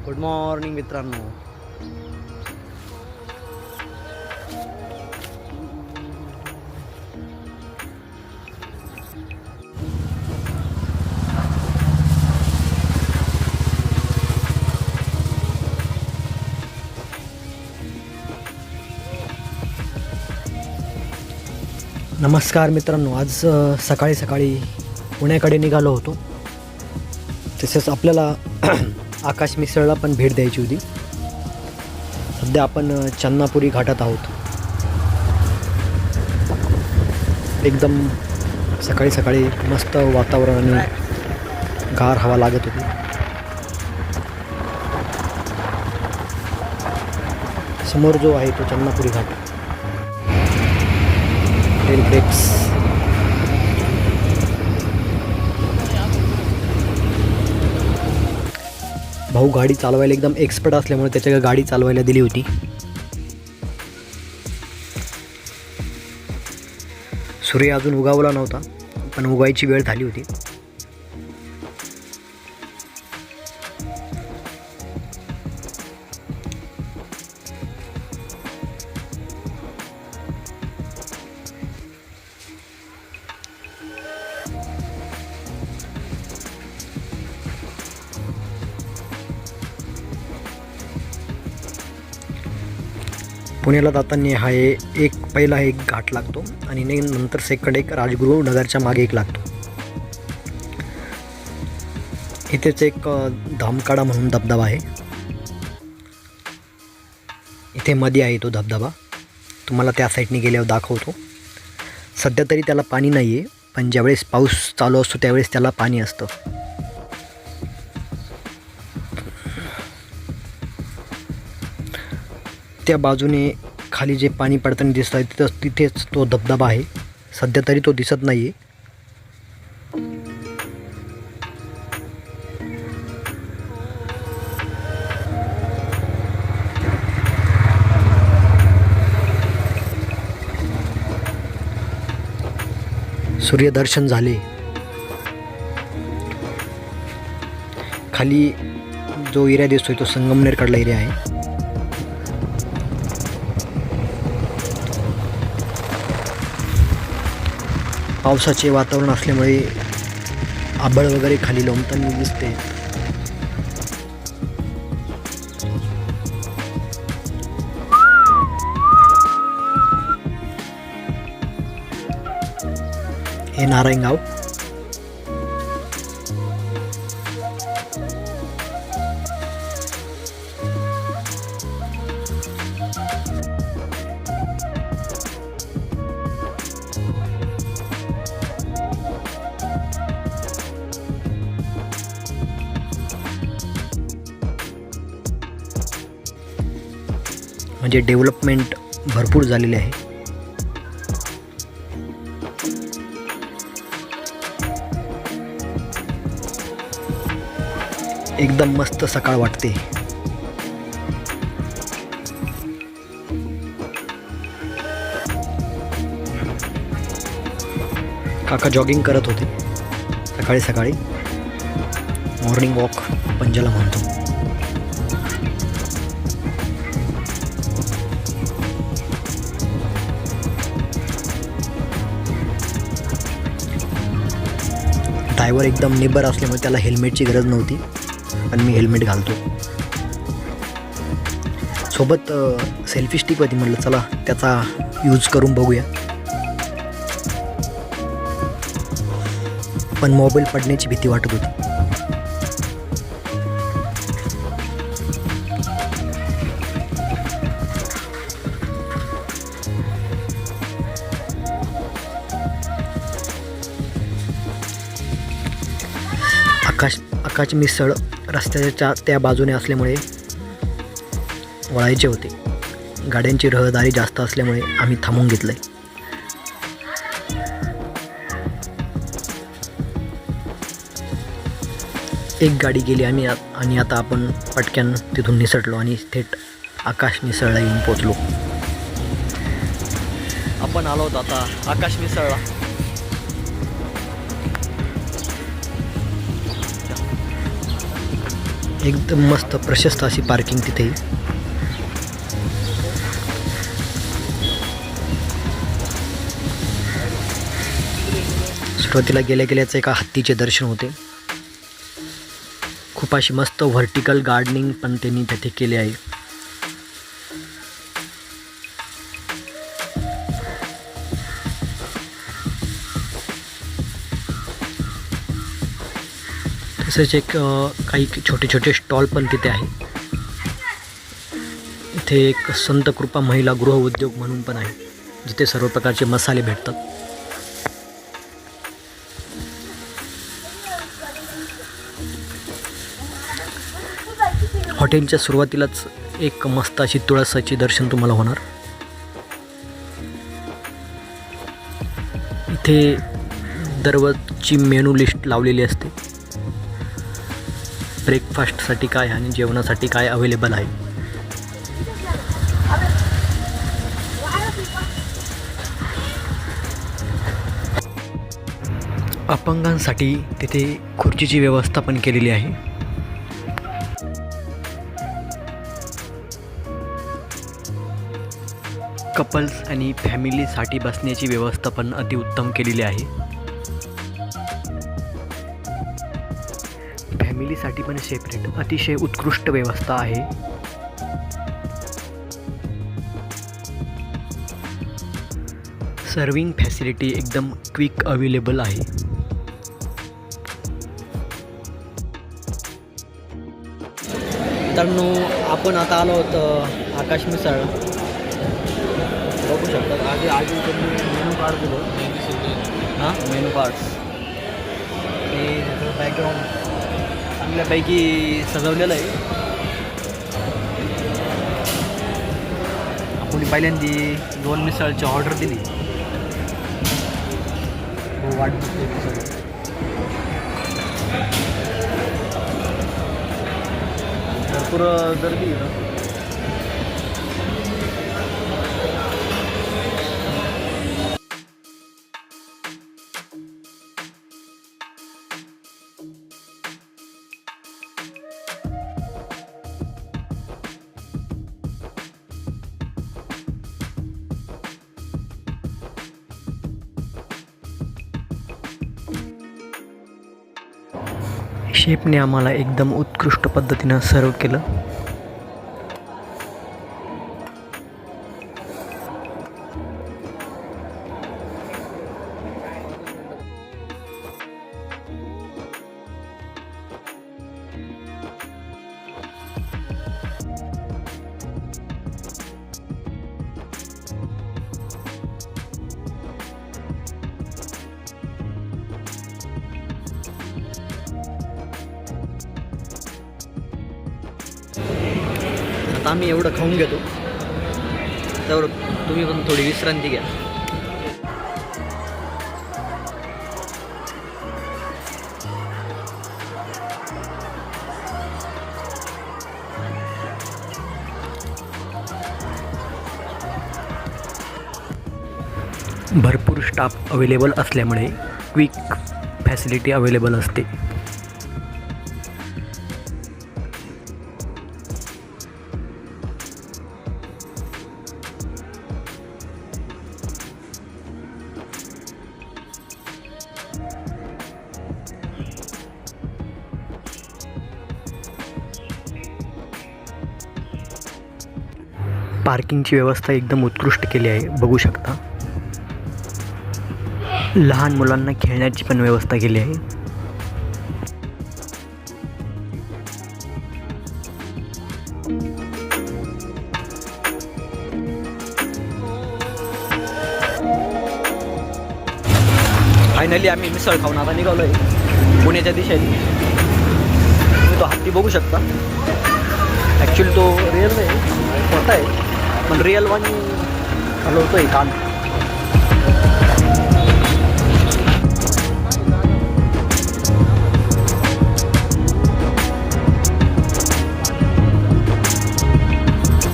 Good morning मित्रांनो. नमस्कार मित्रांनो. आज सकाळी सकाळी पुण्याकडे निघालो होतो. तसेच आपल्याला आकाश मिसळला पण भेट द्यायची होती. सध्या आपण चन्नापुरी घाटात आहोत. एकदम सकाळी सकाळी मस्त वातावरण आणि गार हवा लागत होती. समोर जो आहे तो चन्नापुरी घाट. Rail breaks. भाऊ गाडी चालवायला एकदम एक्सपर्ट असल्यामुळे त्याच्या गाडी चालवायला दिली होती. सूर्य अजून उगावला नव्हता, पण उगायची वेळ झाली होती. पुण्याला जाताना पहिला एक घाट लागतो आणि नंतर सेकंड एक राजगुरू नगरच्या मागे एक लागतो. इथेच एक धामकाडा म्हणून धबधबा आहे. इथे मध्ये आहे तो धबधबा. तुम्हाला त्या साईडने गेल्यावर दाखवतो. सध्या तरी त्याला पाणी नाही आहे, पण ज्यावेळेस पाऊस चालू असतो त्यावेळेस त्याला पाणी असतं. त्या बाजूने खाली जे पाणी पडताना दिसत आहे तिथेच तो धबधबा आहे. सध्या तरी तो दिसत नाही आहे. सूर्यदर्शन झाले. खाली जो एरिया दिसतोय तो संगमनेरकडला एरिया आहे. पावसाचे वातावरण असल्यामुळे आभाळ वगैरे खाली लोंबताना दिसते. हे नारायणगाव. म्हणजे डेव्हलपमेंट भरपूर झालेले आहे. एकदम मस्त सकाळ वाटते. काका जॉगिंग करत होते सकाळी सकाळी. मॉर्निंग वॉक आपण ज्याला म्हणतो. ड्रायव्हर एकदम निबर असल्यामुळे त्याला हेल्मेटची गरज नव्हती, पण मी हेल्मेट घालतो. सोबत सेल्फी स्टिक होती. म्हटलं चला त्याचा यूज करून बघूया. पण मोबाईल पडण्याची भीती वाटत होती. आकाश मिसळ रस्त्याच्या त्या बाजूने असल्यामुळे वळायचे होते. गाड्यांची रहदारी जास्त असल्यामुळे आम्ही थांबून घेतलं आहे. एक गाडी गेली आणि आता आपण पटक्यान तिथून निसटलो आणि थेट आकाश मिसळला येऊन पोचलो. आपण आलो होतो आता आकाश मिसळला. एकदम मस्त प्रशस्त अशी पार्किंग तिथे. सुरुवातीला गेल्या गेल्याच एका हत्तीचे दर्शन होते. खूप अशी मस्त व्हर्टिकल गार्डनिंग पण त्यांनी तिथे केले आहे. तसेच एक काही छोटे छोटे स्टॉल पण तिथे आहे. इथे एक संत कृपा महिला गृह उद्योग म्हणून पण आहे, जिथे सर्व प्रकारचे मसाले भेटतात. हॉटेलच्या सुरुवातीलाच एक मस्त अशी तुळसाची दर्शन तुम्हाला होणार. इथे दररोजची मेनू लिस्ट लावलेली असते. ब्रेकफास्टसाठी काय आणि जेवणासाठी काय अवेलेबल आहे. अपंगांसाठी तिथे खुर्चीची व्यवस्था पण केलेली आहे. कपल्स आणि फॅमिलीसाठी बसण्याची व्यवस्था पण अतिउत्तम केलेली आहे. फॅमिलीसाठी पण सेपरेट अतिशय उत्कृष्ट व्यवस्था आहे. सर्विंग फॅसिलिटी एकदम क्विक अवेलेबल आहे. तर आपण आता आलो होतो आकाश मिसळ. बघू शकतात आधी त्यांनी मेनू कार्ड दिलं. हां, मेनू कार्ड्स हे त्याचं बॅकग्राऊंड चांगल्यापैकी सजवलेलं आहे. आपण पहिल्यांदा 2 मिसळची ऑर्डर दिली. हो, वाट बघतोय भरपूर गर्दी आहे. शेफने आम्हाला एकदम उत्कृष्ट पद्धतीनं सर्व केलं. आता आम्ही एवढं खाऊन घेतो, तर तुम्ही पण थोडी विश्रांती घ्या. भरपूर स्टाफ अवेलेबल असल्यामुळे क्विक फॅसिलिटी अवेलेबल असते. पार्किंगची व्यवस्था एकदम उत्कृष्ट केली आहे, बघू शकता. लहान मुलांना खेळण्याची पण व्यवस्था केली आहे. फायनली आम्ही मिसळ खाऊन आता निघालो आहे पुण्याच्या दिशेने. तुम्ही तो हत्ती बघू शकता. ॲक्च्युली तो रिअल नाही, मोठा आहे, पण रिअल वाणी हलवतो आहे कान.